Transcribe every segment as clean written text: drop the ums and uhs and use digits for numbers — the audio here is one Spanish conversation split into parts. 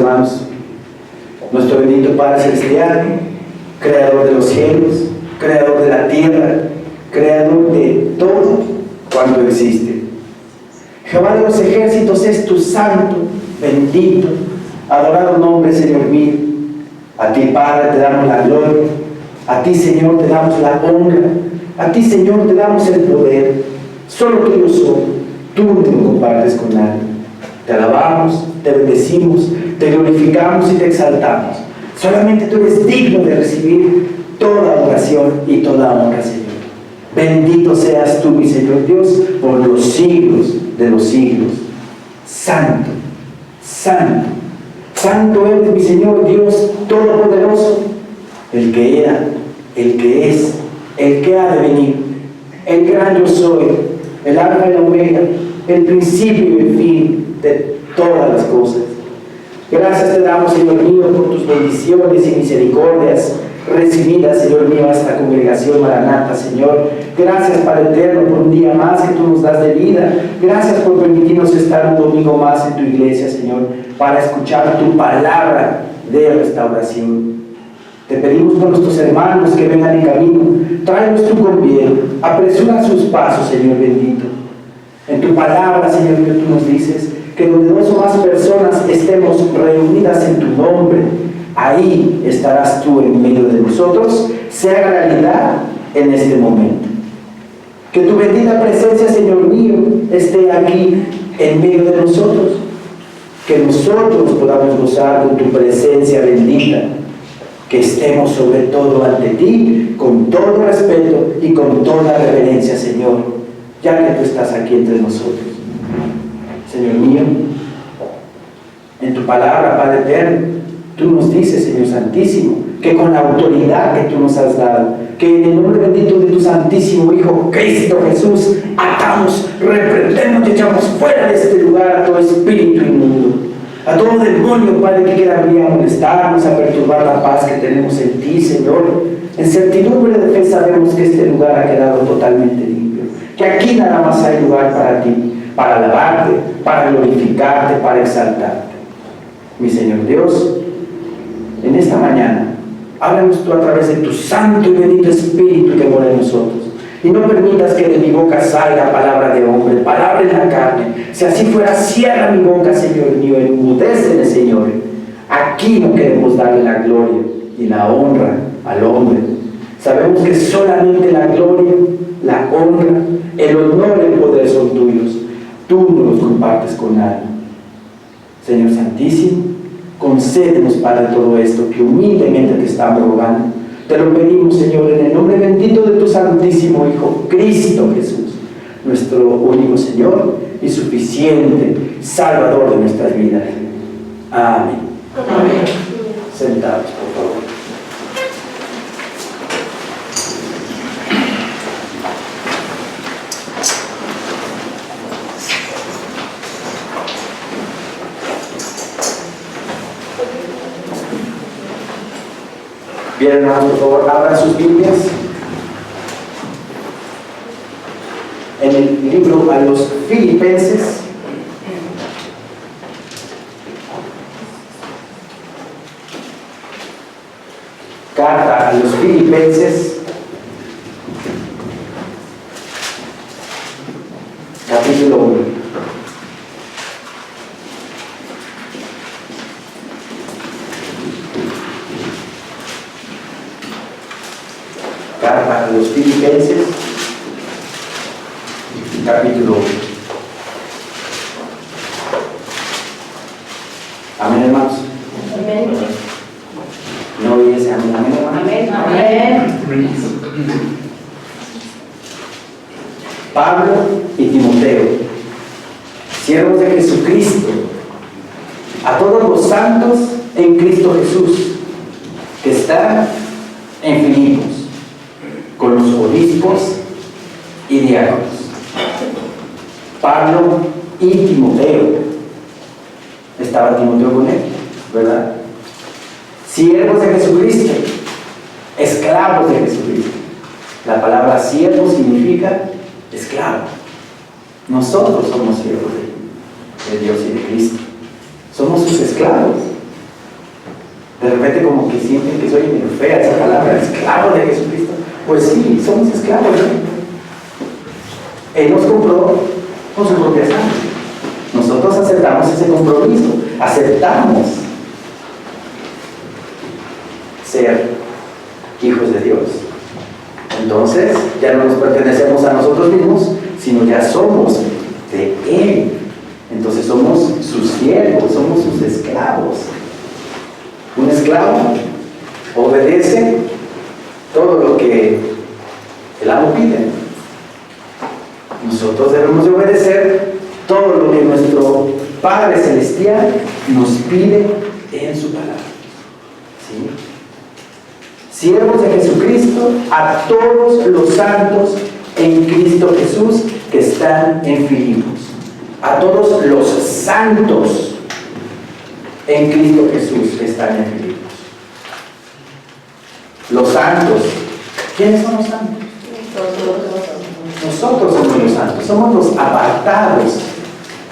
hermanos. Nuestro bendito Padre Celestial, Creador de los cielos, Creador de la tierra, Creador de todo cuanto existe. Jehová de los ejércitos es tu santo, bendito, adorado nombre, Señor mío. A ti, Padre, te damos la gloria. A ti, Señor, te damos la honra. A ti, Señor, te damos el poder. Solo tuyo soy. Tú no lo compartes con nadie. Te alabamos, te bendecimos, te glorificamos y te exaltamos. Solamente tú eres digno de recibir toda oración y toda honra, Señor. Bendito seas tú, mi Señor Dios, por los siglos de los siglos. Santo, santo, santo eres, mi Señor Dios Todopoderoso, el que era, el que es, el que ha de venir, el gran yo soy, el alfa y la omega, el principio y el fin de todas las cosas. Gracias te damos, Señor mío, por tus bendiciones y misericordias recibidas, Señor mío, a esta congregación Maranata, Señor. Gracias, Padre eterno, por un día más que tú nos das de vida. Gracias por permitirnos estar un domingo más en tu iglesia, Señor, para escuchar tu palabra de restauración. Te pedimos por nuestros hermanos que vengan en camino. Tráenos tu conviene, apresura sus pasos, Señor bendito. En tu palabra, Señor mío, tú nos dices que donde dos o más personas estemos reunidas en tu nombre, ahí estarás tú en medio de nosotros. Sea realidad en este momento. Que tu bendita presencia, Señor mío, esté aquí en medio de nosotros. Que nosotros podamos gozar con tu presencia bendita. Que estemos sobre todo ante ti, con todo respeto y con toda reverencia, Señor, ya que tú estás aquí entre nosotros. Señor mío, en tu palabra, Padre eterno, tú nos dices, Señor Santísimo, que con la autoridad que tú nos has dado, que en el nombre bendito de tu Santísimo Hijo, Cristo Jesús, atamos, reprendemos y echamos fuera de este lugar a todo espíritu inmundo, a todo demonio, Padre, que quiera venir a molestarnos, a perturbar la paz que tenemos en ti, Señor. En certidumbre de fe sabemos que este lugar ha quedado totalmente limpio, que aquí nada más hay lugar para ti, para alabarte, para glorificarte, para exaltarte. Mi Señor Dios, en esta mañana, háblanos tú a través de tu santo y bendito Espíritu que mora en nosotros. Y no permitas que de mi boca salga palabra de hombre, palabra en la carne. Si así fuera, cierra mi boca, Señor mío, enmudéceme, Señor. Aquí no queremos darle la gloria y la honra al hombre. Sabemos que solamente la gloria, la honra, el honor y el poder son tuyos. Tú no los compartes con nadie. Señor Santísimo, concédenos, Padre, todo esto que humildemente te estamos rogando. Te lo pedimos, Señor, en el nombre bendito de tu Santísimo Hijo, Cristo Jesús, nuestro único Señor y suficiente Salvador de nuestras vidas. Amén. Amén. Sentados, por favor. Bien, hermanos, por favor, abran sus Biblias en el libro a los Filipenses. Carta a los Filipenses, capítulo 1. Carta a los Filipenses, capítulo 1. Amén, hermanos. Amén. No oí ese amén, amén, hermanos. Amén. Amén. Pablo y Timoteo, siervos de Jesucristo, a todos los santos en Cristo Jesús, que están en Filipos, con los obispos y diáconos. Pablo y Timoteo, estaba Timoteo con él, ¿verdad? Siervos de Jesucristo, esclavos de Jesucristo. La palabra siervo significa esclavo. Nosotros somos siervos de Dios y de Cristo. Somos sus esclavos. De repente como que sienten que soy medio fea esa palabra, esclavo de Jesucristo. Pues sí, somos esclavos, ¿no? Él nos compró con su propia sangre. Nosotros aceptamos ese compromiso, aceptamos ser hijos de Dios. Entonces, ya no nos pertenecemos a nosotros mismos, sino ya somos de Él. Entonces somos sus siervos, somos sus esclavos. Un esclavo obedece todo lo que el amo pide. Nosotros debemos de obedecer todo lo que nuestro Padre Celestial nos pide en su palabra. ¿Sí? Siervos de Jesucristo, a todos los santos en Cristo Jesús que están en Filipos. A todos los santos en Cristo Jesús que están en Filipos. Los santos. ¿Quiénes son los santos? Nosotros somos los santos, somos los apartados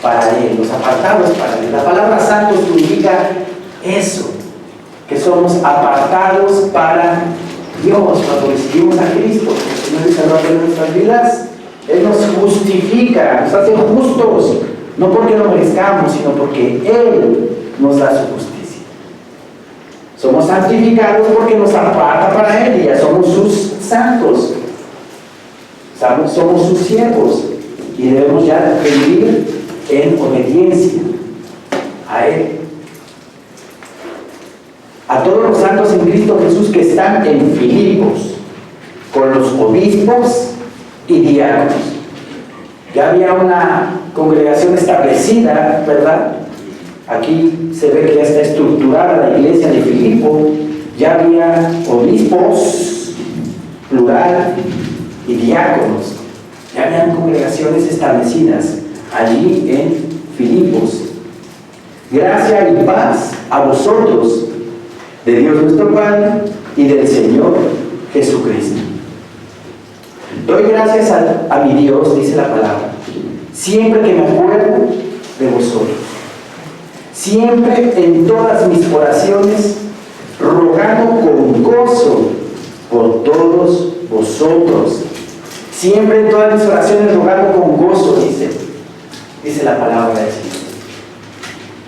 para Él, los apartados para Él. La palabra santo significa eso, que somos apartados para Dios cuando recibimos a Cristo. El Señor es Salvador de nuestras vidas. Él nos justifica, nos hace justos, no porque lo merezcamos, sino porque Él nos da su justicia. Somos santificados porque nos aparta para Él y ya somos sus santos. Somos sus siervos y debemos ya vivir en obediencia a Él. A todos los santos en Cristo Jesús que están en Filipos, con los obispos y diáconos. Ya había una congregación establecida, ¿verdad? Aquí se ve que ya está estructurada la iglesia de Filipo. Ya había obispos, plural, y diáconos. Ya habían congregaciones establecidas allí en Filipos. Gracia y paz a vosotros, de Dios nuestro Padre y del Señor Jesucristo. Doy gracias a mi Dios, dice la palabra, siempre que me acuerdo de vosotros. Siempre en todas mis oraciones, rogando con gozo por todos vosotros. Siempre en todas mis oraciones, rogando con gozo, dice la palabra del Señor.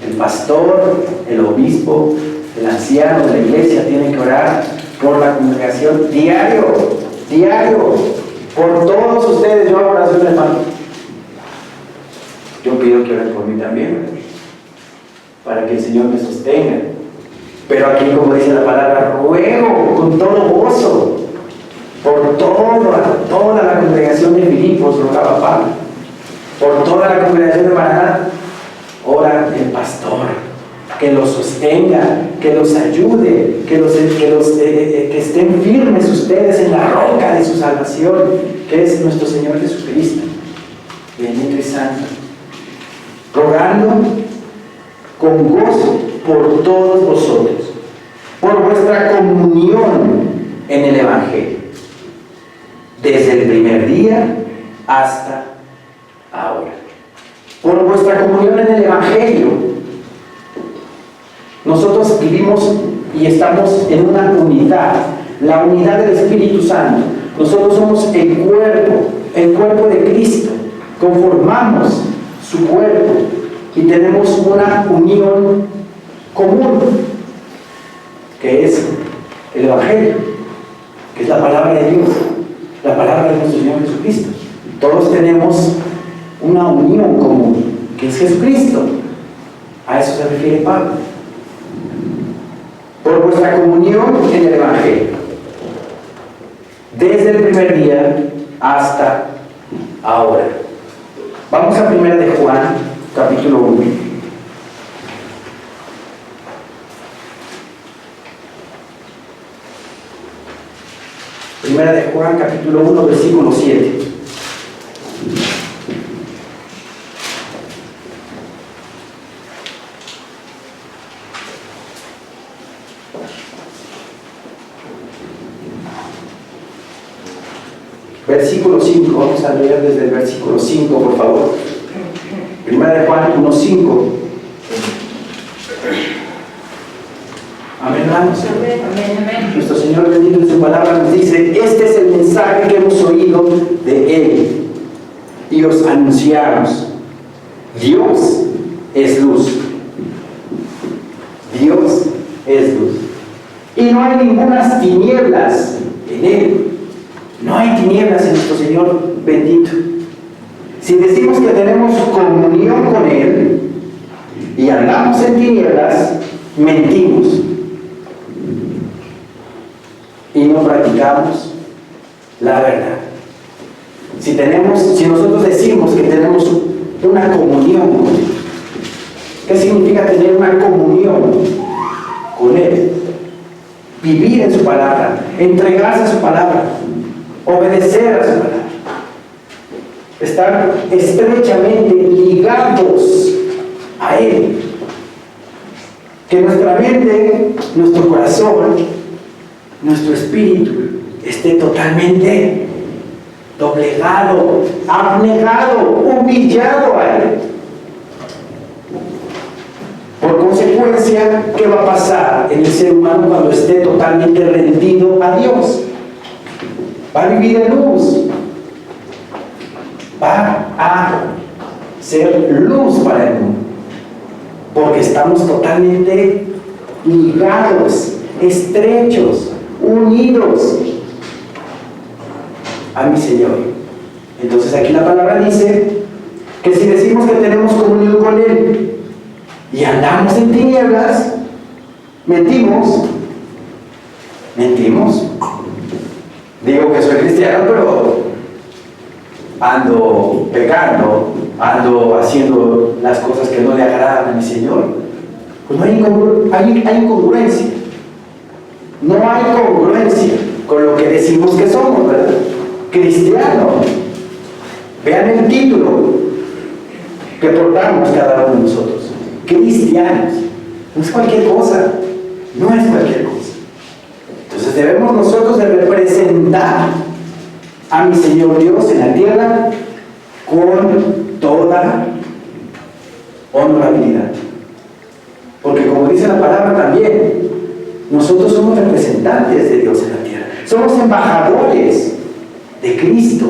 El pastor, el obispo, el anciano de la iglesia tiene que orar por la congregación diario, por todos ustedes. Yo hago oración, hermano. Yo pido que oren por mí también, para que el Señor me sostenga. Pero aquí, como dice la palabra, ruego con todo gozo por toda la congregación de Filipos, rogaba Pablo. Por toda la congregación de Maranatha, ora el pastor, que los sostenga, que los ayude, que estén firmes ustedes en la roca de su salvación, que es nuestro Señor Jesucristo, bendito y santo. Rogando con gozo por todos vosotros, por vuestra comunión en el Evangelio, desde el primer día hasta ahora. Por vuestra comunión en el Evangelio. Nosotros vivimos y estamos en una unidad, la unidad del Espíritu Santo. Nosotros somos el cuerpo de Cristo, conformamos su cuerpo y tenemos una unión común, que es el Evangelio, que es la palabra de Dios, la palabra de nuestro Señor Jesucristo. Todos tenemos una unión común, que es Jesucristo. A eso se refiere Pablo. Por vuestra comunión en el Evangelio, desde el primer día hasta ahora. Vamos a 1 de Juan, capítulo 1. Primera de Juan, capítulo 1, versículo 7. Versículo 5, vamos a leer desde el versículo 5, por favor. Primera de Juan 1:5. Amén, hermanos. Amén. Nuestro Señor bendito en su palabra nos dice, este es el mensaje que hemos oído de Él y os anunciamos. Dios es luz. Dios es luz. Y no hay ninguna tinieblas en Él. No hay tinieblas en nuestro Señor bendito. Si decimos que tenemos comunión con Él y andamos en tinieblas, mentimos. Y no practicamos la verdad. Si nosotros decimos que tenemos una comunión con Él, ¿qué significa tener una comunión con Él? Vivir en su palabra, entregarse a su palabra, obedecer a su palabra, estar estrechamente ligados a Él. Que nuestra mente, nuestro corazón, nuestro espíritu esté totalmente doblegado, abnegado, humillado a Él. Por consecuencia, ¿qué va a pasar en el ser humano cuando esté totalmente rendido a Dios? Va a vivir en luz. Va a ser luz para el mundo. Porque estamos totalmente ligados, estrechos, unidos a mi Señor. Entonces aquí la palabra dice que si decimos que tenemos comunión con Él y andamos en tinieblas, mentimos. Digo que soy cristiano, pero ando pecando, ando haciendo las cosas que no le agradan a mi Señor. Pues no hay incongruencia. No hay congruencia con lo que decimos que somos, ¿verdad? Cristiano. Vean el título que portamos cada uno de nosotros. Cristianos. No es cualquier cosa. No es cualquier cosa. Entonces debemos nosotros de representar a mi Señor Dios en la tierra con toda honorabilidad. Porque como dice la palabra también, nosotros somos representantes de Dios en la tierra. Somos embajadores de Cristo.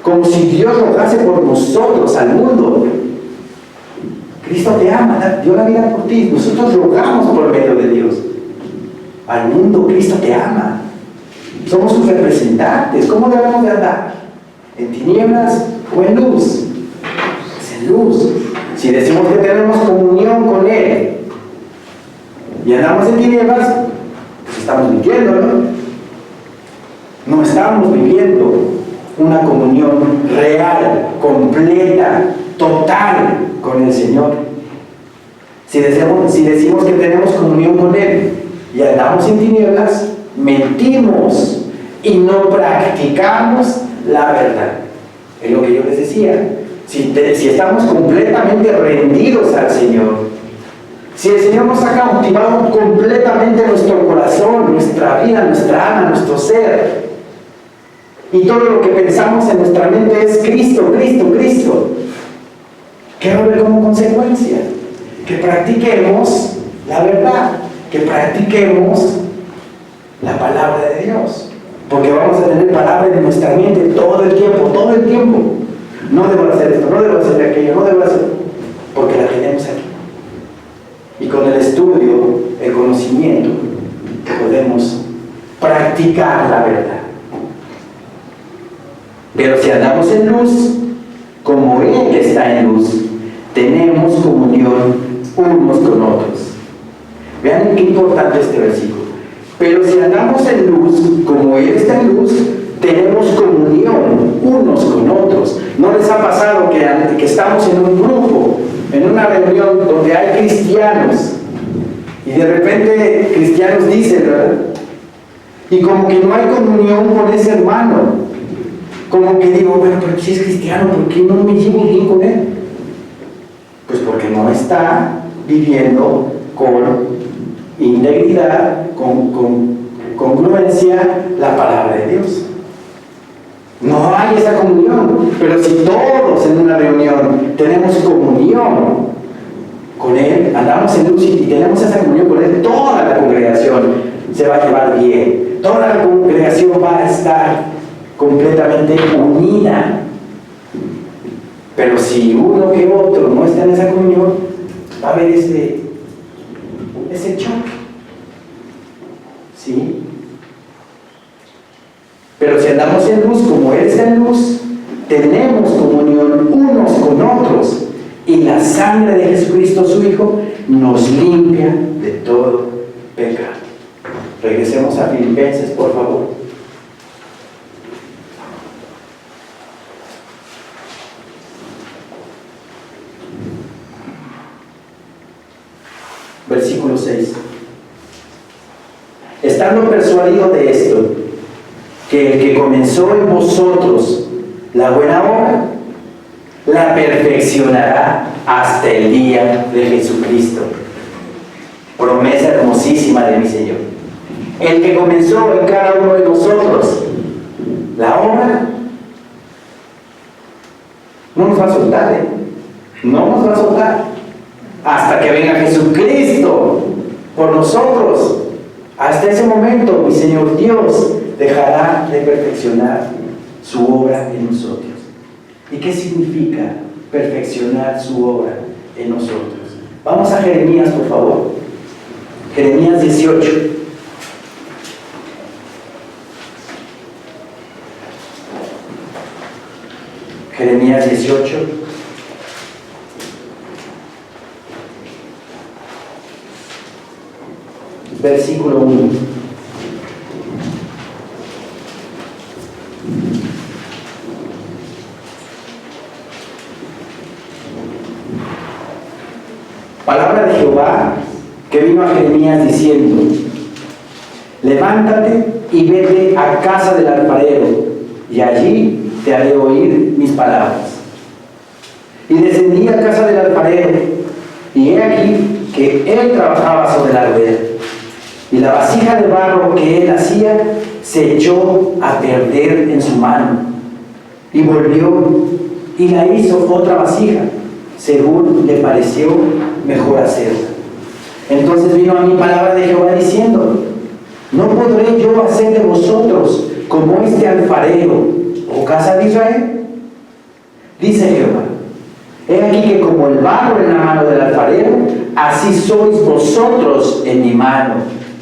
Como si Dios rogase por nosotros al mundo. Cristo te ama, dio la vida por ti. Nosotros rogamos por medio de Dios. Al mundo Cristo te ama. Somos sus representantes. ¿Cómo debemos de andar? ¿En tinieblas o en luz? Pues en luz. Si decimos que tenemos comunión con Él y andamos en tinieblas, pues estamos mintiendo, ¿no? No estamos viviendo una comunión real, completa, total con el Señor. Si decimos que tenemos comunión con Él y andamos en tinieblas, mentimos y no practicamos la verdad. Es lo que yo les decía. Si estamos completamente rendidos al Señor, si el Señor nos ha cautivado completamente nuestro corazón, nuestra vida, nuestra alma, nuestro ser, y todo lo que pensamos en nuestra mente es Cristo, Cristo, Cristo, ¿qué va a haber como consecuencia? Que practiquemos la verdad, que practiquemos la palabra de Dios, porque vamos a tener palabra en nuestra mente todo el tiempo. No debo hacer esto, no debo hacer aquello, no debo hacer, porque la tenemos aquí. Y con el estudio, el conocimiento, podemos practicar la verdad. Pero si andamos en luz, como Él está en luz, tenemos comunión unos con otros. Vean qué importante este versículo. Pero si andamos en luz, como Él está en luz, tenemos comunión unos con otros. ¿No les ha pasado que estamos en un grupo, en una reunión donde hay cristianos, y de repente cristianos dicen, ¿verdad? Y como que no hay comunión con ese hermano? Como que digo, bueno, pero si es cristiano, ¿por qué no me llevo bien con él? Pues porque no está viviendo con integridad, con congruencia la palabra de Dios. No hay esa comunión. Pero si todos en una reunión tenemos comunión con Él, andamos en luz y tenemos esa comunión con Él, toda la congregación se va a llevar bien. Toda la congregación va a estar completamente unida. Pero si uno que otro no está en esa comunión, va a haber ese choque. ¿Sí? Pero si andamos en luz como Él está en luz, tenemos comunión unos con otros. Y la sangre de Jesucristo, su Hijo, nos limpia de todo pecado. Regresemos a Filipenses, por favor. Versículo 6. Estando persuadido de esto, que el que comenzó en vosotros la buena obra, la perfeccionará hasta el día de Jesucristo. Promesa hermosísima de mi Señor. El que comenzó en cada uno de nosotros la obra, no nos va a soltar, no nos va a soltar hasta que venga Jesucristo por nosotros. Hasta ese momento mi Señor Dios dejará de perfeccionar su obra en nosotros. ¿Y qué significa perfeccionar su obra en nosotros? Vamos a Jeremías, por favor. Jeremías 18. Jeremías 18. Versículo 1. Palabra de Jehová que vino a Jeremías diciendo: levántate y vete a casa del alfarero, y allí te haré oír mis palabras. Y descendí a casa del alfarero, y he aquí que él trabajaba sobre la rueda, y la vasija de barro que él hacía se echó a perder en su mano, y volvió y la hizo otra vasija, según le pareció mejor hacerla. Entonces vino a mí palabra de Jehová diciendo: ¿no podré yo hacer de vosotros como este alfarero, oh casa de Israel? Dice Jehová: he aquí que como el barro en la mano del alfarero, así sois vosotros en mi mano,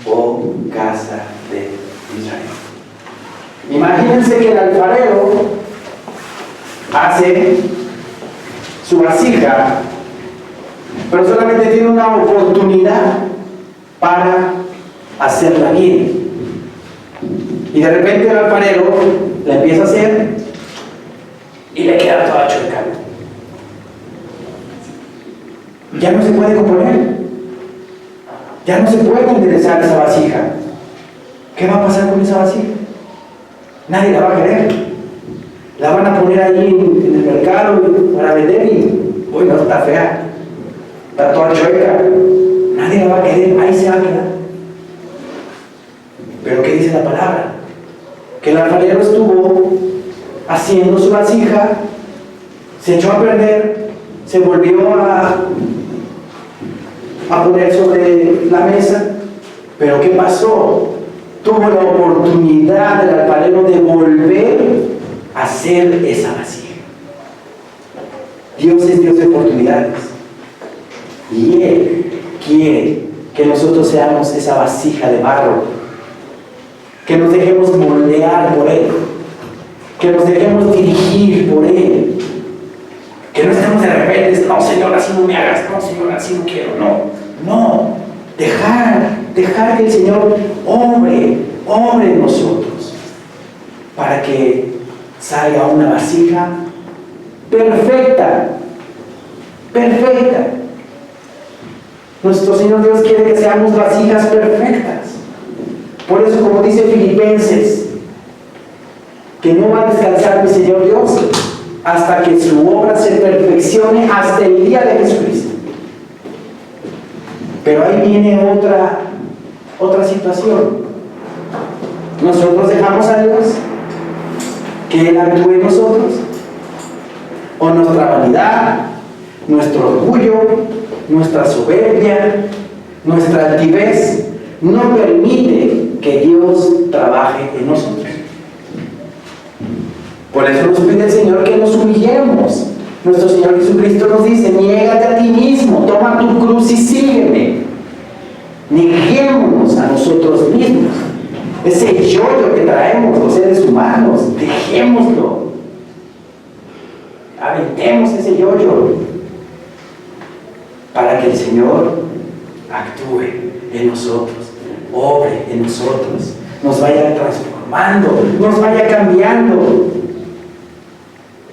oh casa de Israel. Imagínense que el alfarero hace su vasija, pero solamente tiene una oportunidad para hacerla bien. Y de repente el alfarero la empieza a hacer y le queda toda chueca. Ya no se puede componer, ya no se puede enderezar esa vasija. ¿Qué va a pasar con esa vasija? Nadie la va a querer. La van a poner ahí en el mercado para vender y, uy, no, está fea, está toda chueca, nadie la va a querer, ahí se va a quedar. Pero ¿qué dice la palabra? Que el alfarero estuvo haciendo su vasija, se echó a perder, se volvió a poner sobre la mesa, pero ¿qué pasó? Tuvo la oportunidad del alfarero de volver a hacer esa vasija. Dios es Dios de oportunidades, y Él quiere que nosotros seamos esa vasija de barro, que nos dejemos moldear por Él, que nos dejemos dirigir por Él, que no estemos de repente: no, Señor, así no me hagas, no, Señor, así no quiero, no, dejar que el Señor obre en nosotros, para que salga una vasija perfecta. Nuestro Señor Dios quiere que seamos vasijas perfectas. Por eso, como dice Filipenses, que no va a descansar mi Señor Dios hasta que su obra se perfeccione hasta el día de Jesucristo. Pero ahí viene otra situación. Nosotros dejamos a Dios que Él actúe en nosotros, o nuestra vanidad, nuestro orgullo, nuestra soberbia, nuestra altivez no permite que Dios trabaje en nosotros. Por eso nos pide el Señor que nos humillemos. Nuestro Señor Jesucristo nos dice: niégate a ti mismo, toma tu cruz y sígueme. Neguémonos a nosotros mismos. Ese yo que traemos los seres humanos, dejémoslo. Aventemos ese yo para que el Señor actúe en nosotros, obre en nosotros, nos vaya transformando, nos vaya cambiando.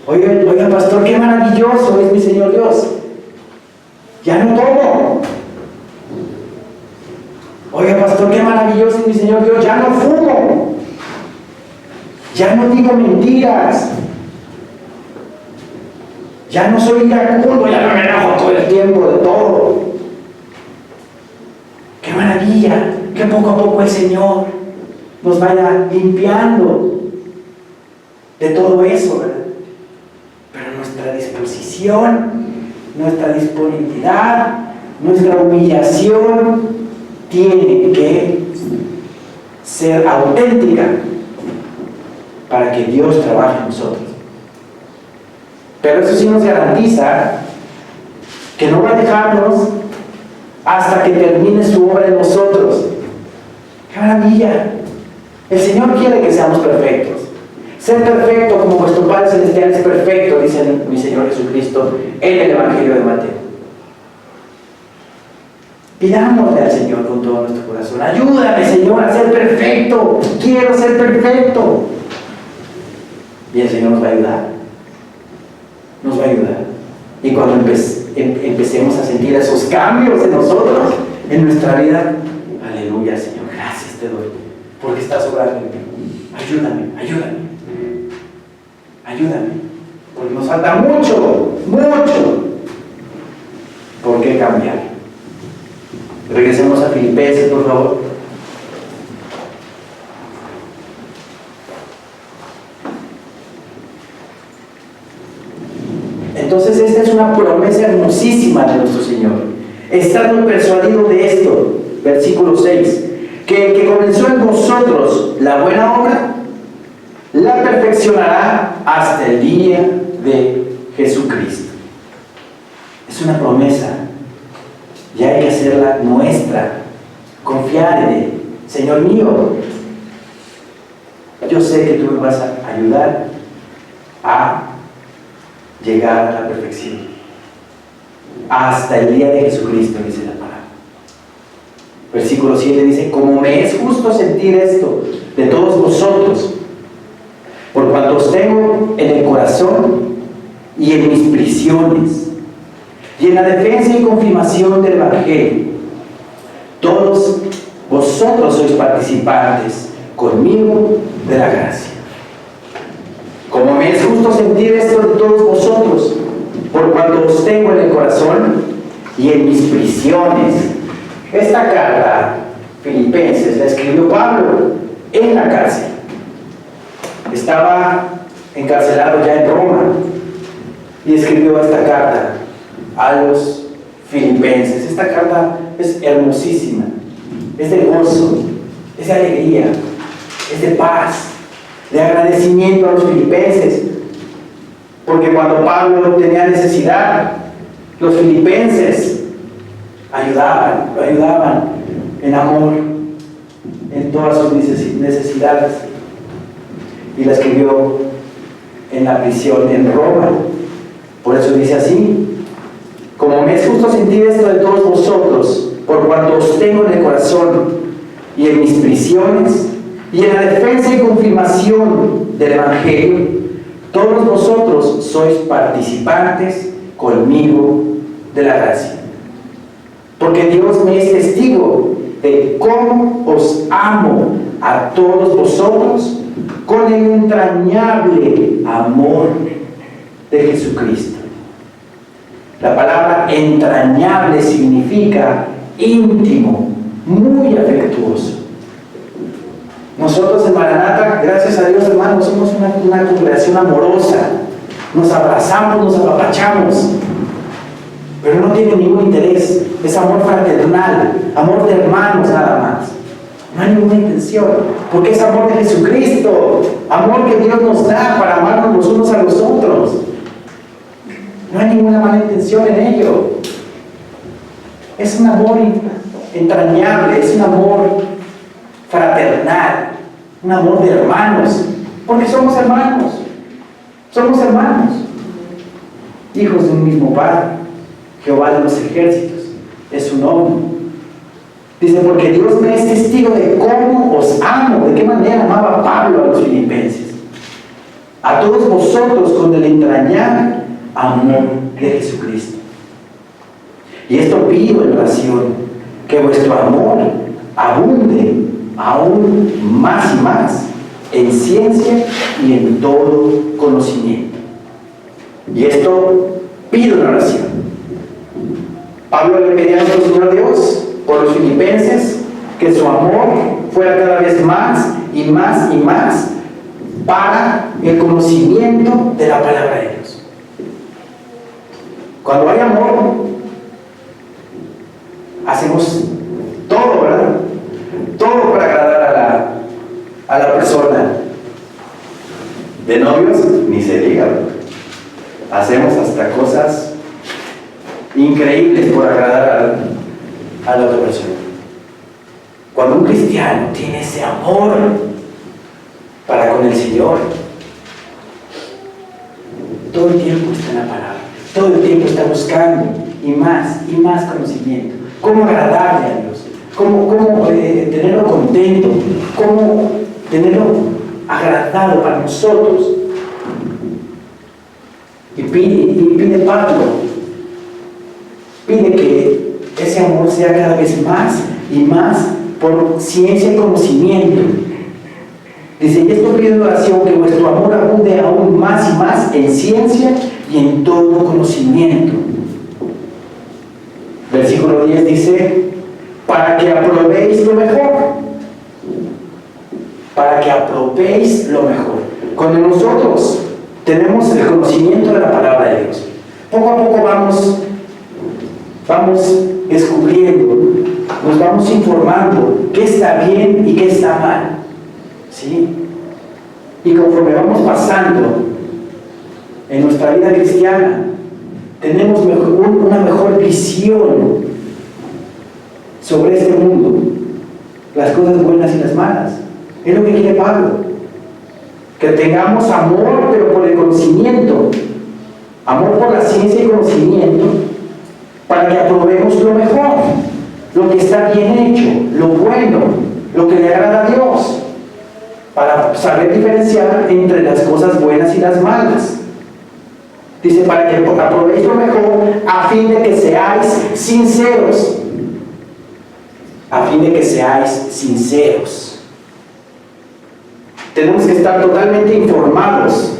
Oiga, pastor, qué maravilloso es mi Señor Dios. Ya no tomo. Oiga, pastor, qué maravilloso es mi Señor Dios. Ya no fumo. Ya no digo mentiras. Ya no soy iracundo, ya no me enojo todo el tiempo de todo. ¡Qué maravilla! Que poco a poco el Señor nos vaya limpiando de todo eso, ¿verdad? Pero nuestra disposición, nuestra disponibilidad, nuestra humillación tiene que ser auténtica para que Dios trabaje en nosotros. Pero eso sí nos garantiza que no va a dejarnos hasta que termine su obra en nosotros. ¡Qué maravilla! El Señor quiere que seamos perfectos. Ser perfecto como vuestro Padre Celestial es perfecto, dice mi Señor Jesucristo en el Evangelio de Mateo. Pidámosle al Señor con todo nuestro corazón: ayúdame, Señor, a ser perfecto. Quiero ser perfecto. Y el Señor nos va a ayudar. Nos va a ayudar. Y cuando empecemos a sentir esos cambios en nosotros, en nuestra vida, aleluya, Señor, gracias te doy, porque estás obrando en mí. Ayúdame, porque nos falta mucho por qué cambiar. Regresemos a Filipenses, por favor. Entonces esta es una promesa hermosísima de nuestro Señor. Estando persuadido de esto, versículo 6, que el que comenzó en vosotros la buena obra, la perfeccionará hasta el día de Jesucristo. Es una promesa y hay que hacerla nuestra, confiar en Él. Señor mío, yo sé que tú me vas a ayudar a llegar a la perfección hasta el día de Jesucristo, dice la palabra. Versículo 7 dice: como me es justo sentir esto de todos vosotros, por cuanto os tengo en el corazón y en mis prisiones y en la defensa y confirmación del Evangelio, todos vosotros sois participantes conmigo de la gracia. Como me es justo sentir esto de todos vosotros, por cuanto os tengo en el corazón y en mis prisiones. Esta carta, Filipenses, la escribió Pablo en la cárcel. Estaba encarcelado ya en Roma y escribió esta carta a los filipenses. Esta carta es hermosísima, es de gozo, es de alegría, es de paz, de agradecimiento a los filipenses, porque cuando Pablo tenía necesidad, los filipenses lo ayudaban en amor en todas sus necesidades, y la escribió en la prisión en Roma. Por eso dice así: como me es justo sentir esto de todos vosotros, por cuanto os tengo en el corazón y en mis prisiones y en la defensa y confirmación del Evangelio, todos vosotros sois participantes conmigo de la gracia. Porque Dios me es testigo de cómo os amo a todos vosotros con el entrañable amor de Jesucristo. La palabra entrañable significa íntimo, muy afectuoso. Nosotros en Maranata, gracias a Dios, hermanos, somos una congregación amorosa. Nos abrazamos, nos apapachamos. pero no tiene ningún interés. Es amor fraternal, amor de hermanos nada más. No hay ninguna intención, porque es amor de Jesucristo, amor que Dios nos da para amarnos los unos a los otros. No hay ninguna mala intención en ello. Es un amor entrañable, es un amor fraternal, un amor de hermanos, porque somos hermanos, hijos de un mismo Padre. Jehová de los ejércitos es su nombre. Dice, porque Dios me es testigo de cómo os amo, de qué manera amaba Pablo a los filipenses, a todos vosotros con el entrañable amor de Jesucristo. Y esto pido en oración, que vuestro amor abunde aún más y más en ciencia y en todo conocimiento. Y esto pido en oración. Pablo le pedía al Señor Dios por los filipenses que su amor fuera cada vez más y más y más para el conocimiento de la palabra de Dios. Cuando hay amor, hacemos todo, ¿verdad? Todo para agradar a la persona. De novios, ni se diga, ¿verdad? Hacemos hasta cosas increíbles por agradar a la otra persona. Cuando un cristiano tiene ese amor para con el Señor, todo el tiempo está en la palabra, todo el tiempo está buscando y más conocimiento. Cómo agradarle a Dios, cómo tenerlo contento, cómo tenerlo agradado para nosotros. Y pide Pablo, pide que ese amor sea cada vez más y más por ciencia y conocimiento. Dice, y esto pido en oración, que vuestro amor abunde aún más y más en ciencia y en todo conocimiento. Versículo 10 dice, para que aprobéis lo mejor. Para que aprobéis lo mejor. Cuando nosotros tenemos el conocimiento de la palabra de Dios, poco a poco vamos descubriendo, nos vamos informando qué está bien y qué está mal, ¿sí? Y conforme vamos pasando en nuestra vida cristiana, tenemos una mejor visión sobre este mundo, las cosas buenas y las malas. Es lo que quiere Pablo, que tengamos amor, pero por el conocimiento, amor por la ciencia y conocimiento, para que aprobemos lo mejor, lo que está bien hecho, lo bueno, lo que le agrada a Dios, para saber diferenciar entre las cosas buenas y las malas. Dice, para que aprobéis lo mejor, a fin de que seáis sinceros. A fin de que seáis sinceros. Tenemos que estar totalmente informados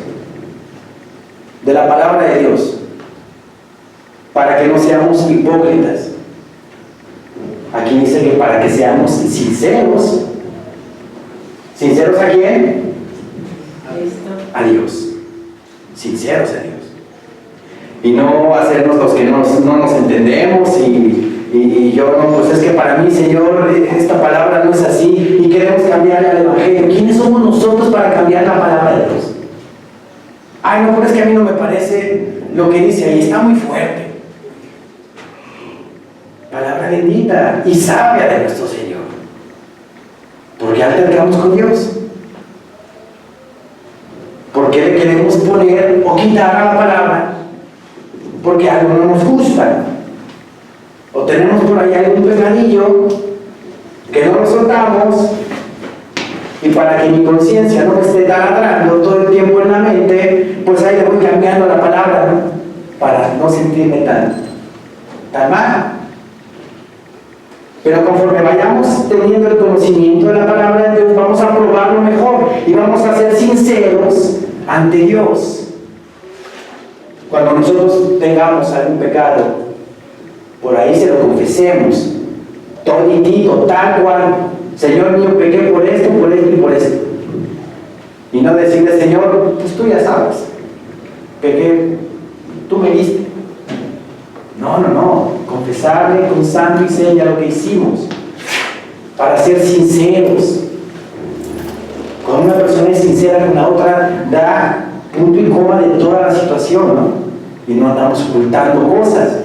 de la palabra de Dios, para que no seamos hipócritas. Aquí dice que para que seamos sinceros. ¿Sinceros a quién? A Dios. Sinceros a Dios. Y no hacernos los que no nos entendemos y yo no, pues es que para mí, Señor, esta palabra no es así y queremos cambiarle al Evangelio. ¿Quiénes somos nosotros para cambiar la palabra de Dios? Ay, no, pero es que a mí no me parece lo que dice ahí, está muy fuerte. Palabra bendita y sabia de nuestro Señor. ¿Por qué altercamos con Dios? ¿Por qué le queremos poner o quitar a la palabra? Porque algo no nos gusta. O tenemos por ahí algún pecadillo que no lo soltamos, y para que mi conciencia no me esté taladrando todo el tiempo en la mente, pues ahí le voy cambiando la palabra, ¿no? Para no sentirme tan mal. Pero conforme vayamos teniendo el conocimiento de la palabra de Dios, vamos a probarlo mejor y vamos a ser sinceros ante Dios. Cuando nosotros tengamos algún pecado, por ahí se lo confesemos, toditito, tal cual. Señor mío, pequé por esto y por esto. Y no decirle, Señor, pues tú ya sabes, pequé, tú me diste. No. Confesarle con santo y seña lo que hicimos. Para ser sinceros. Cuando una persona es sincera con la otra, da punto y coma de toda la situación, ¿no? Y no andamos ocultando cosas.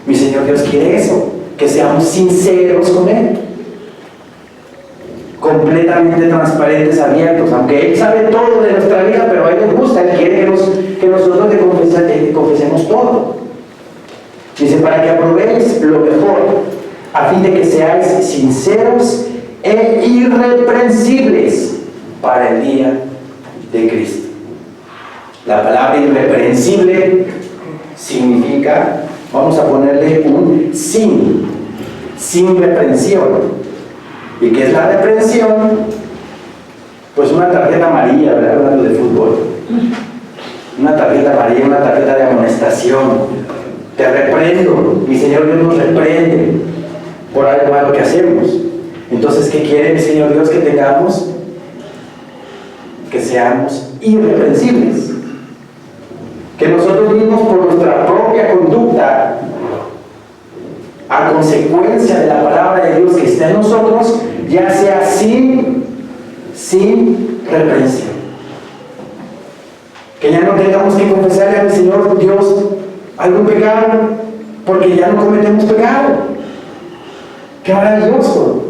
Mi Señor Dios quiere eso, que seamos sinceros con Él. Completamente transparentes, abiertos, aunque Él sabe todo de nuestra vida, pero a Él le gusta, Él quiere que nosotros le confesemos todo. Dice, para que aprobéis lo mejor, a fin de que seáis sinceros e irreprensibles para el día de Cristo. La palabra irreprensible significa, vamos a ponerle un sin reprensión. ¿Y qué es la reprensión? Pues una tarjeta amarilla, ¿verdad? Hablando de fútbol. Una tarjeta amarilla, una tarjeta de amonestación. Te reprendo, mi Señor Dios nos reprende por algo malo que hacemos. Entonces, ¿qué quiere mi Señor Dios que tengamos? Que seamos irreprensibles. Que nosotros mismos por nuestra propia conducta, a consecuencia de la palabra de Dios que está en nosotros, ya sea sin reprensión. Que ya no tengamos que confesarle a mi Señor Dios algún pecado, porque ya no cometemos pecado. Qué maravilloso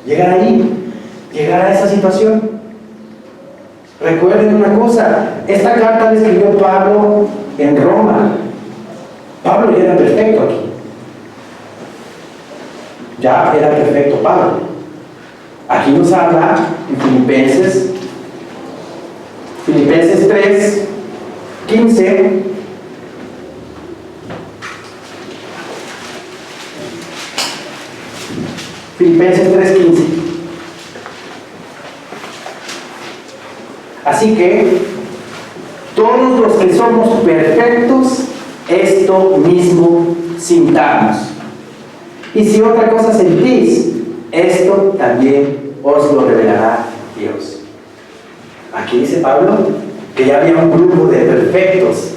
llegar ahí, llegar a esa situación. Recuerden una cosa, esta carta la escribió Pablo en Roma. Pablo ya era perfecto aquí. Ya era perfecto Pablo. Aquí nos habla en Filipenses 3:15. Filipenses 3:15. Así que todos los que somos perfectos, esto mismo sintamos. Y si otra cosa sentís, esto también os lo revelará Dios. Aquí dice Pablo que ya había un grupo de perfectos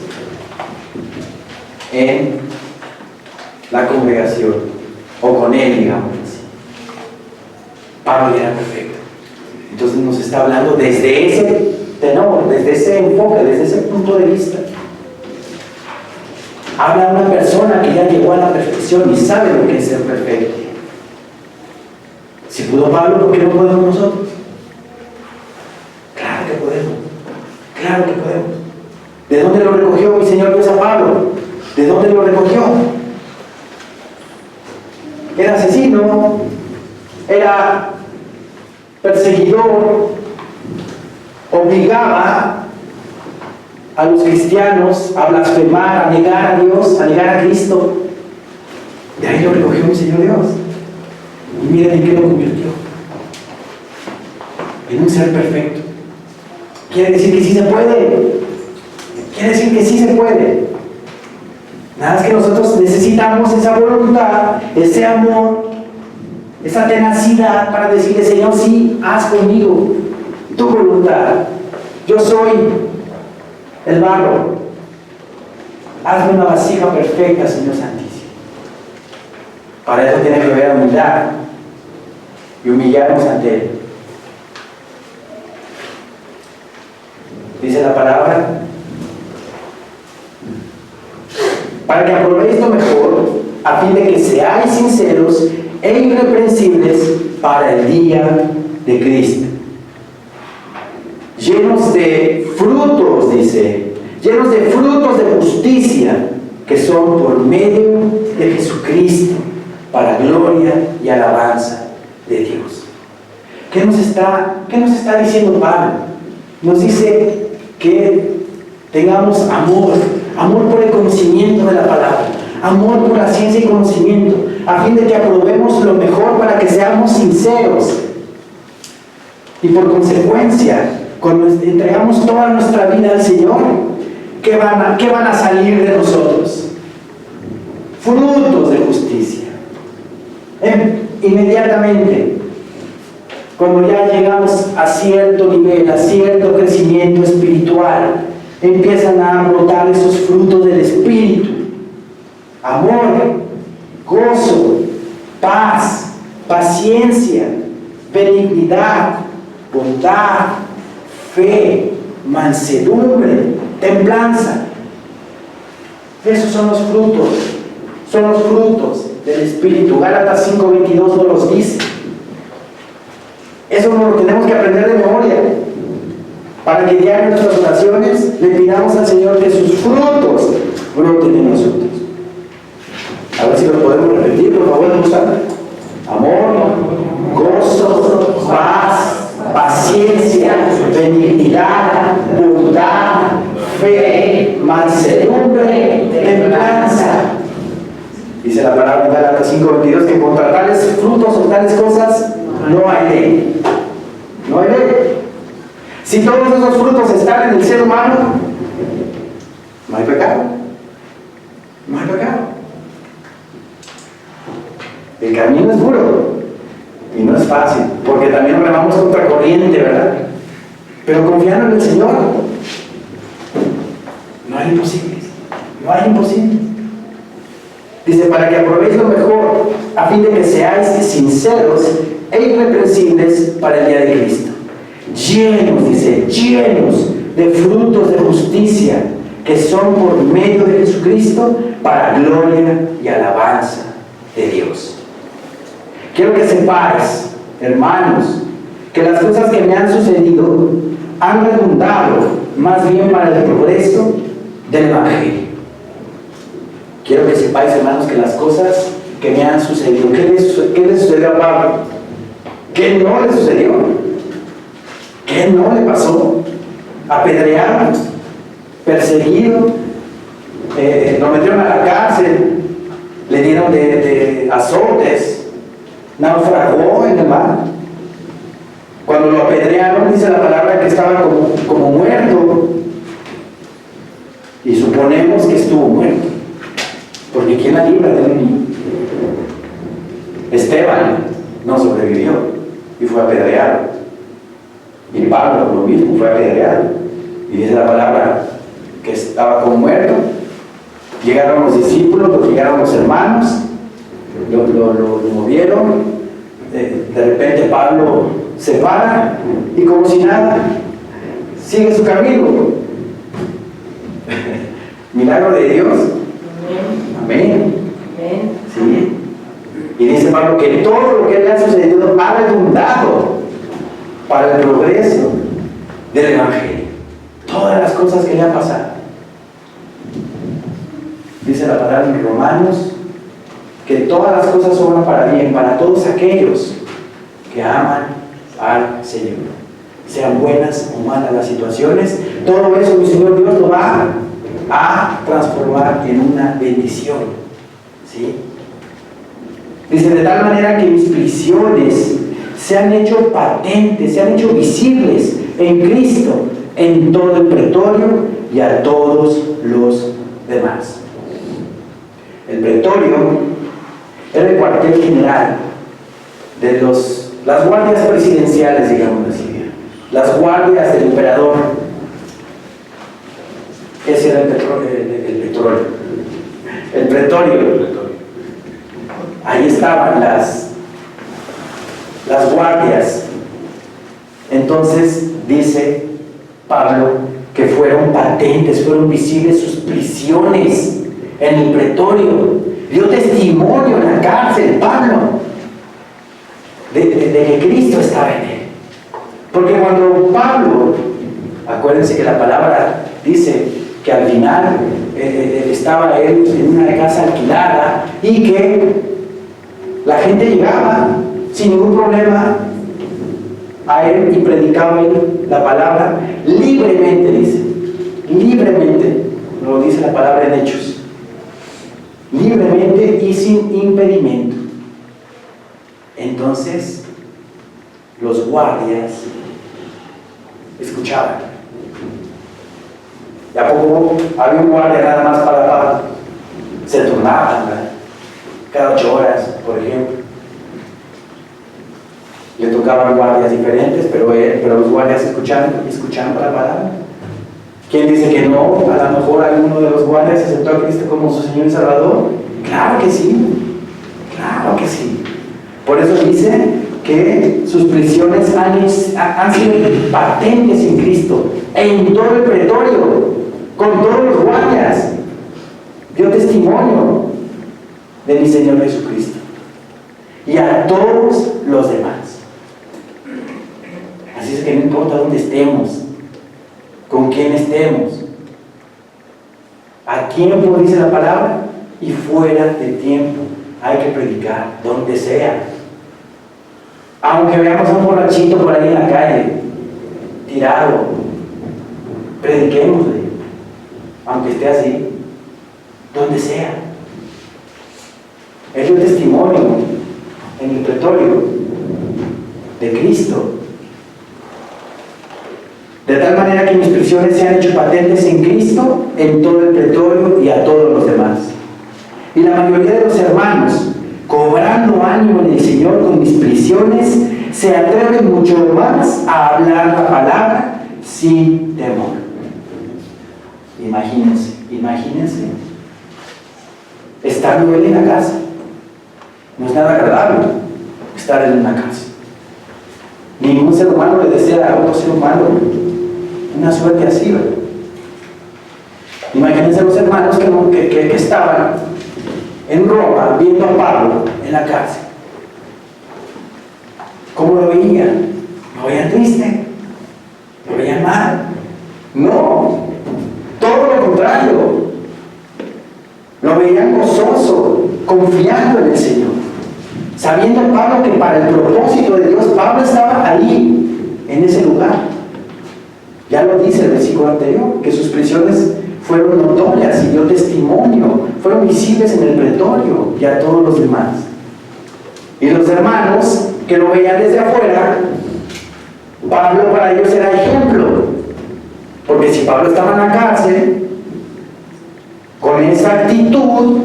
en la congregación, o con él, digamos así. Pablo ya era perfecto. Entonces nos está hablando desde ese tenor, desde ese enfoque, desde ese punto de vista. Habla una persona que ya llegó a la perfección y sabe lo que es ser perfecto. Si pudo Pablo, ¿por qué no podemos nosotros? Claro que podemos. Claro que podemos. ¿De dónde lo recogió mi Señor Dios a Pablo? ¿De dónde lo recogió? Era asesino, era perseguidor, obligaba a los cristianos a blasfemar, a negar a Dios, a negar a Cristo. De ahí lo recogió mi Señor Dios. Y miren en qué lo convirtió. En un ser perfecto. Quiere decir que sí se puede. Quiere decir que sí se puede. Nada más que nosotros necesitamos esa voluntad, ese amor, esa tenacidad para decirle, Señor, sí, haz conmigo tu voluntad. Yo soy el barro. Hazme una vasija perfecta, Señor Santísimo. Para eso tiene que haber humildad y humillarnos ante Él. Dice la palabra, para que aprobéis lo mejor, a fin de que seáis sinceros e irreprensibles para el día de Cristo. Llenos de frutos, dice, llenos de frutos de justicia, que son por medio de Jesucristo, para gloria y alabanza de Dios. ¿Qué nos está diciendo Pablo? Nos dice que tengamos amor por el conocimiento de la palabra, amor por la ciencia y conocimiento, a fin de que aprobemos lo mejor para que seamos sinceros. Y por consecuencia, cuando entregamos toda nuestra vida al Señor, ¿qué van a salir de nosotros? Frutos de justicia. Inmediatamente, cuando ya llegamos a cierto nivel, a cierto crecimiento espiritual, empiezan a brotar esos frutos del Espíritu. Amor, gozo, paz, paciencia, benignidad, bondad, fe, mansedumbre, templanza. Esos son los frutos del Espíritu. Gálatas 5:22 nos los dice. Eso nos lo tenemos que aprender de memoria, para que diario en nuestras oraciones le pidamos al Señor que sus frutos broten en nosotros. A ver si lo podemos repetir, por favor, usar. Amor, gozo, paz, paciencia, benignidad, bondad, fe, mansedumbre, templanza. Dice la palabra en Gálatas 5:22 que contra tales frutos o tales cosas no hay ley. No hay ley. Si todos esos frutos están en el ser humano, no hay pecado. No hay pecado. El camino es duro y no es fácil, porque también remamos contra corriente, ¿verdad? Pero confiando en el Señor, no hay imposibles. No hay imposibles. Dice, para que aprobéis lo mejor, a fin de que seáis sinceros e irreprensibles para el día de Cristo. Llenos, dice, llenos de frutos de justicia, que son por medio de Jesucristo para gloria y alabanza de Dios. Quiero que sepáis, hermanos, que las cosas que me han sucedido han redundado más bien para el progreso del Evangelio. Quiero que sepáis, hermanos, que las cosas que me han sucedido, ¿qué le sucedió a Pablo? ¿Qué no le sucedió? ¿Qué no le pasó? Apedreado, perseguido, lo metieron a la cárcel, le dieron de azotes, naufragó en el mar. Cuando lo apedrearon, dice la palabra que estaba como muerto, y suponemos que estuvo muerto, porque ¿quién la libra de un? Esteban no sobrevivió y fue apedreado, y Pablo lo mismo, fue apedreado, y dice la palabra que estaba como muerto. Llegaron los discípulos, llegaron los hermanos, lo movieron, de repente Pablo se para y como si nada sigue su camino. Milagro de Dios. Amén. Sí. Y dice Pablo que todo lo que le ha sucedido ha redundado para el progreso del Evangelio. Todas las cosas que le han pasado. Dice la palabra en Romanos que todas las cosas obran para bien, para todos aquellos que aman al Señor. Sean buenas o malas las situaciones, todo eso mi Señor Dios lo va a transformar en una bendición. ¿Sí? Dice, de tal manera que mis prisiones se han hecho patentes, se han hecho visibles en Cristo, en todo el pretorio y a todos los demás. El pretorio era el cuartel general de las guardias presidenciales, digamos así, las guardias del emperador. Ese era el pretorio. Ahí estaban las guardias. Entonces dice Pablo que fueron patentes, fueron visibles sus prisiones en el pretorio. Dio testimonio en la cárcel, Pablo, de que Cristo estaba en él. Porque cuando Pablo, acuérdense que la palabra dice que al final estaba él en una casa alquilada y que la gente llegaba sin ningún problema a él y predicaba él la palabra libremente, dice, libremente, lo dice la palabra en Hechos, libremente y sin impedimento. Entonces los guardias escuchaban. ¿Y a poco había un guardia nada más para Pablo? Se turnaban, ¿verdad? Cada 8 horas, por ejemplo. Le tocaban guardias diferentes, pero los guardias escuchaban la palabra. ¿Quién dice que no? A lo mejor alguno de los guardias aceptó a Cristo como su Señor y Salvador. Claro que sí. Claro que sí. Por eso dice que sus prisiones han sido patentes en Cristo, en todo el pretorio, con todos los guardias. Dio testimonio de mi Señor Jesucristo. Y a todos los demás. Así es que no importa dónde estemos, con quién estemos, a tiempo dice la palabra y fuera de tiempo hay que predicar donde sea. Aunque veamos a un borrachito por ahí en la calle tirado, prediquémosle, aunque esté así, donde sea. Es un testimonio en el pretorio de Cristo. De tal manera que mis prisiones se han hecho patentes en Cristo, en todo el pretorio y a todos los demás. Y la mayoría de los hermanos, cobrando ánimo en el Señor con mis prisiones, se atreven mucho más a hablar la palabra sin temor. Imagínense, estando él en la casa. No es nada agradable estar en una casa. Ningún ser humano le desea a otro ser humano una suerte así, ¿verdad? Imagínense los hermanos que estaban en Roma viendo a Pablo en la cárcel. ¿Cómo lo veían? ¿Lo veían triste? ¿Lo veían mal? No, todo lo contrario. Lo veían gozoso, confiando en el Señor, sabiendo Pablo que para el propósito de Dios, Pablo estaba ahí, en ese lugar. Ya lo dice el versículo anterior, que sus prisiones fueron notorias y dio testimonio, fueron visibles en el pretorio y a todos los demás. Y los hermanos que lo veían desde afuera, Pablo para ellos era ejemplo, porque si Pablo estaba en la cárcel, con esa actitud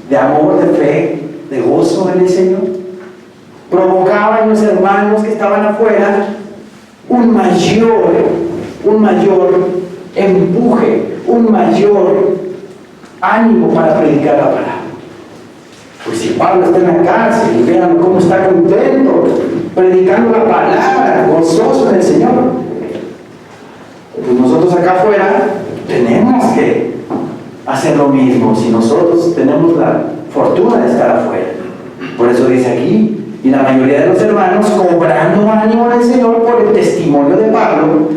de amor, de fe, de gozo en el Señor, provocaba en los hermanos que estaban afuera un mayor empuje, un mayor ánimo para predicar la palabra. Pues si Pablo está en la cárcel y vean cómo está contento, predicando la palabra, gozoso en el Señor, pues nosotros acá afuera tenemos que hacer lo mismo, si nosotros tenemos la fortuna de estar afuera. Por eso dice aquí, y la mayoría de los hermanos, cobrando ánimo del Señor por el testimonio de Pablo,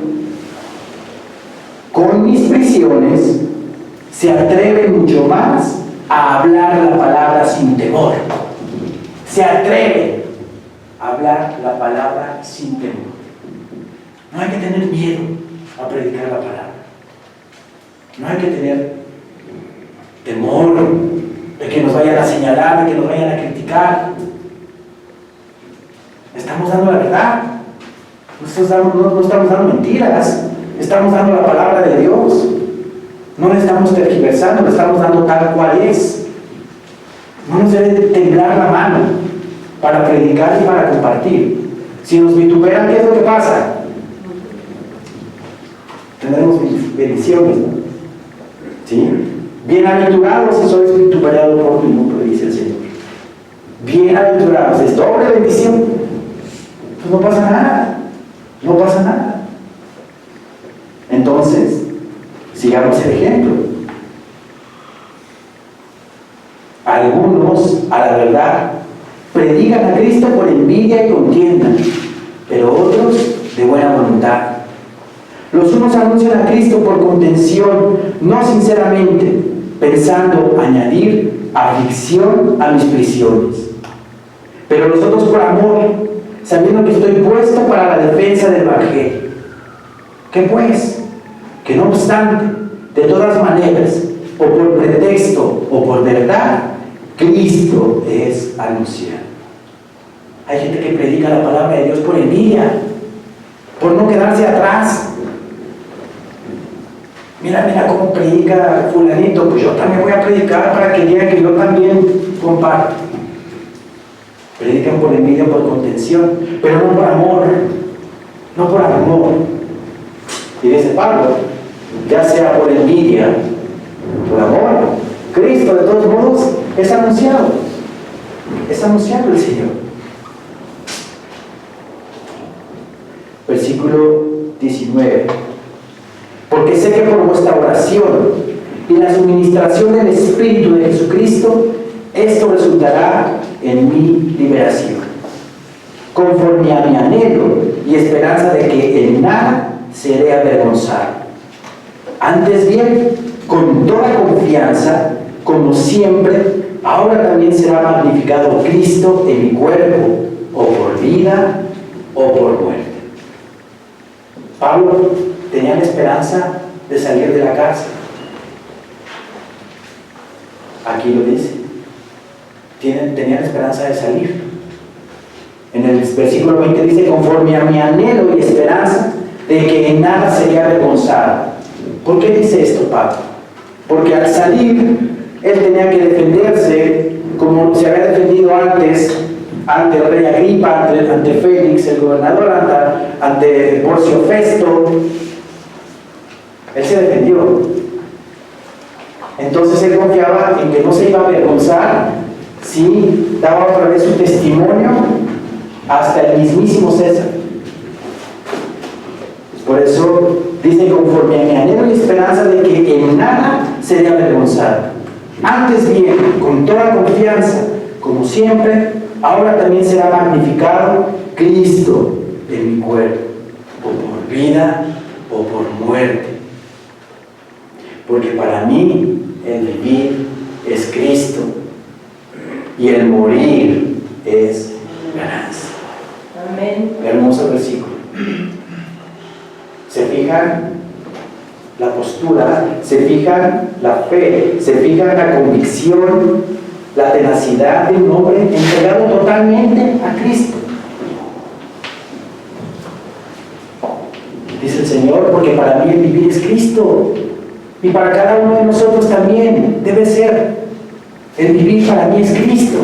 con mis prisiones, se atreven mucho más a hablar la palabra sin temor. Se atreven a hablar la palabra sin temor. No hay que tener miedo a predicar la palabra. No hay que tener temor de que nos vayan a señalar, de que nos vayan a criticar. Estamos dando la verdad. No estamos dando mentiras. Estamos dando la palabra de Dios. No le estamos tergiversando, le estamos dando tal cual es. No nos debe temblar la mano para predicar y para compartir. Si nos vituperan, ¿qué es lo que pasa? Tendremos bendiciones, ¿no? ¿Sí? Bienaventurados si sois vituperados por mi nombre, dice el Señor. Bienaventurados, es doble bendición. Pues no pasa nada. No pasa nada. Entonces, sigamos el ejemplo. Algunos, a la verdad, predican a Cristo por envidia y contienda, pero otros de buena voluntad. Los unos anuncian a Cristo por contención, no sinceramente, pensando añadir aflicción a mis prisiones. Pero los otros por amor, sabiendo que estoy puesto para la defensa del Evangelio. ¿Qué pues? Que no obstante, de todas maneras, o por pretexto o por verdad, Cristo es anunciado. Hay gente que predica la palabra de Dios por envidia, por no quedarse atrás. Mira cómo predica fulanito, pues yo también voy a predicar para que digan que yo también comparto. Predican por envidia, por contención, pero no por amor. No por amor. Y dice Pablo, ya sea por envidia, por amor, Cristo de todos modos Es anunciado el Señor. Versículo 19. Porque sé que por vuestra oración y la suministración del Espíritu de Jesucristo, esto resultará en mi liberación, conforme a mi anhelo y esperanza de que en nada seré avergonzado. Antes bien, con toda confianza, como siempre, ahora también será magnificado Cristo en mi cuerpo, o por vida o por muerte. Pablo tenía la esperanza de salir de la cárcel. Aquí lo dice. Tenía la esperanza de salir. En el versículo 20 dice, conforme a mi anhelo y esperanza de que en nada sería avergonzado. ¿Por qué dice esto Pablo? Porque al salir, él tenía que defenderse como se había defendido antes, ante el rey Agripa, ante Félix, el gobernador, ante Porcio Festo. Él se defendió. Entonces él confiaba en que no se iba a avergonzar si daba otra vez su testimonio hasta el mismísimo César. Por eso dice, conforme a mi anhelo y esperanza de que en nada sería avergonzado. Antes bien, con toda confianza, como siempre, ahora también será magnificado Cristo en mi cuerpo, o por vida o por muerte. Porque para mí el vivir es Cristo y el morir es ganancia. Amén. Hermoso versículo. ¿Se fijan la postura? ¿Se fijan la fe? ¿Se fijan la convicción, la tenacidad de un hombre entregado totalmente a Cristo? Dice el Señor, porque para mí el vivir es Cristo. Y para cada uno de nosotros también debe ser. El vivir para mí es Cristo.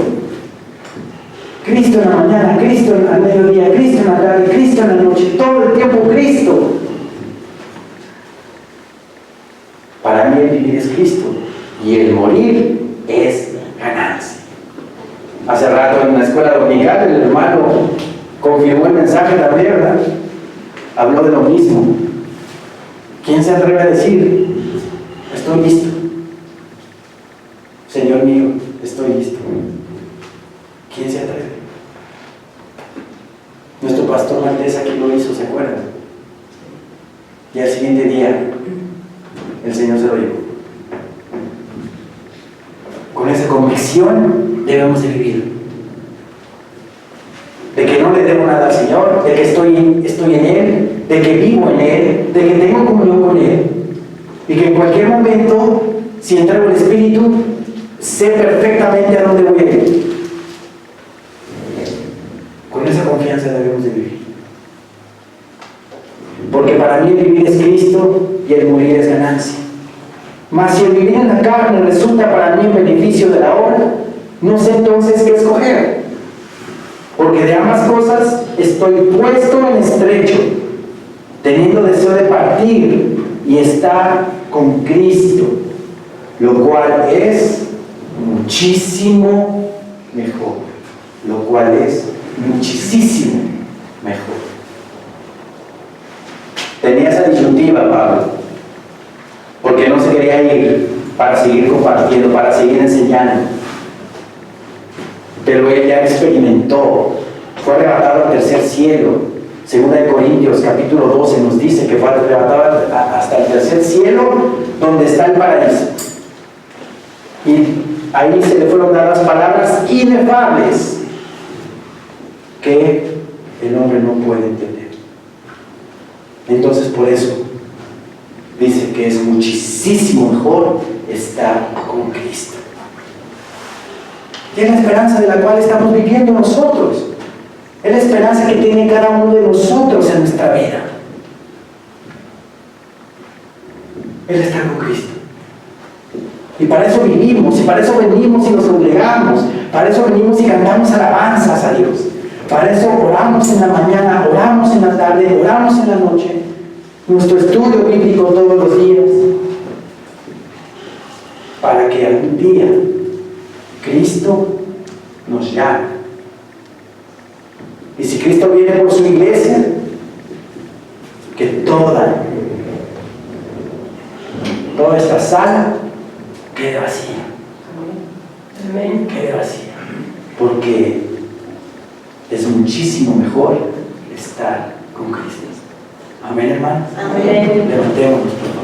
Cristo en la mañana, Cristo al mediodía, Cristo en la tarde, Cristo en la noche, todo el tiempo Cristo. Para mí el vivir es Cristo y el morir es ganancia. Hace rato en la escuela dominical el hermano confirmó el mensaje también, ¿verdad? Habló de lo mismo. ¿Quién se atreve a decir, estoy listo? Señor mío, estoy listo. ¿Quién se atreve? Nuestro pastor Valdés aquí lo hizo, ¿se acuerdan? Y al siguiente día el Señor se lo llevó. Con esa convicción debemos de vivir. De que no le debo nada al Señor, de que estoy en Él, de que vivo en Él, de que tengo comunión con Él. Y que en cualquier momento, si entrego el Espíritu, sé perfectamente a dónde voy a ir. Con esa confianza debemos de vivir. Porque para mí el vivir es Cristo y el morir es ganancia. Mas si el vivir en la carne resulta para mí en beneficio de la obra, no sé entonces qué escoger. Porque de ambas cosas estoy puesto en estrecho, teniendo deseo de partir y estar con Cristo, lo cual es muchísimo mejor. Lo cual es muchísimo mejor. Tenía esa disyuntiva Pablo, porque no se quería ir para seguir compartiendo, para seguir enseñando. Pero él ya experimentó, fue arrebatado al tercer cielo. Segunda de Corintios capítulo 12 nos dice que fue arrebatado hasta el tercer cielo, donde está el paraíso. Y ahí se le fueron dadas palabras inefables que el hombre no puede entender. Entonces por eso dice que es muchísimo mejor estar con Cristo. Y es la esperanza de la cual estamos viviendo nosotros. Es la esperanza que tiene cada uno de nosotros en nuestra vida. El estar con Cristo. Y para eso vivimos, y para eso venimos y nos congregamos, para eso venimos y cantamos alabanzas a Dios. Para eso oramos en la mañana, oramos en la tarde, oramos en la noche. Nuestro estudio bíblico todos los días. Para que algún día Cristo nos llama. Y si Cristo viene por su iglesia, que toda esta sala quede vacía. Amén. Quede vacía. Porque es muchísimo mejor estar con Cristo. Amén, hermanos. Amén. Levantémonos.